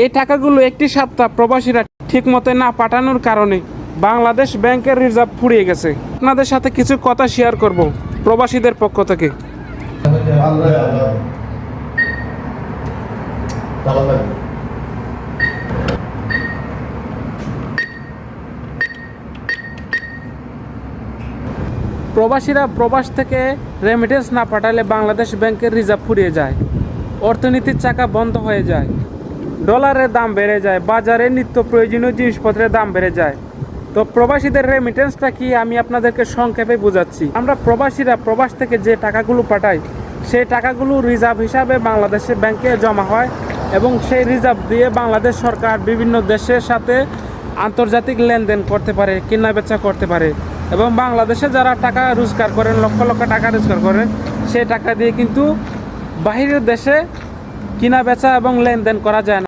এই টাকাগুলো একটি সপ্তাহ প্রবাসীরা ঠিক মতো না পাঠানোর কারণে বাংলাদেশ ব্যাংকের রিজার্ভ ফুরিয়ে গেছে। আপনাদের সাথে কিছু কথা শেয়ার করব প্রবাসীদের পক্ষ থেকে। প্রবাসীরা প্রবাস থেকে রেমিটেন্স না পাঠালে বাংলাদেশ ব্যাংকের রিজার্ভ ফুরিয়ে যায়, অর্থনীতির চাকা বন্ধ হয়ে যায়, ডলারের দাম বেড়ে যায়, বাজারে নিত্য প্রয়োজনীয় জিনিসপত্রের দাম বেড়ে যায়। তো প্রবাসীদের রেমিটেন্সটা কি আমি আপনাদেরকে সংক্ষেপে বোঝাচ্ছি। আমরা প্রবাসীরা প্রবাস থেকে যে টাকাগুলো পাঠাই সেই টাকাগুলো রিজার্ভ হিসাবে বাংলাদেশের ব্যাংকে জমা হয় এবং সেই রিজার্ভ দিয়ে বাংলাদেশ সরকার বিভিন্ন দেশের সাথে আন্তর্জাতিক লেনদেন করতে পারে, কেনা বেচা করতে পারে। এবং বাংলাদেশে যারা টাকা রোজগার করেন, লক্ষ লক্ষ টাকা রোজগার করেন, সেই টাকা দিয়ে কিন্তু বাহিরের দেশে কেনা বেচা এবং লেনদেন করা যায় না।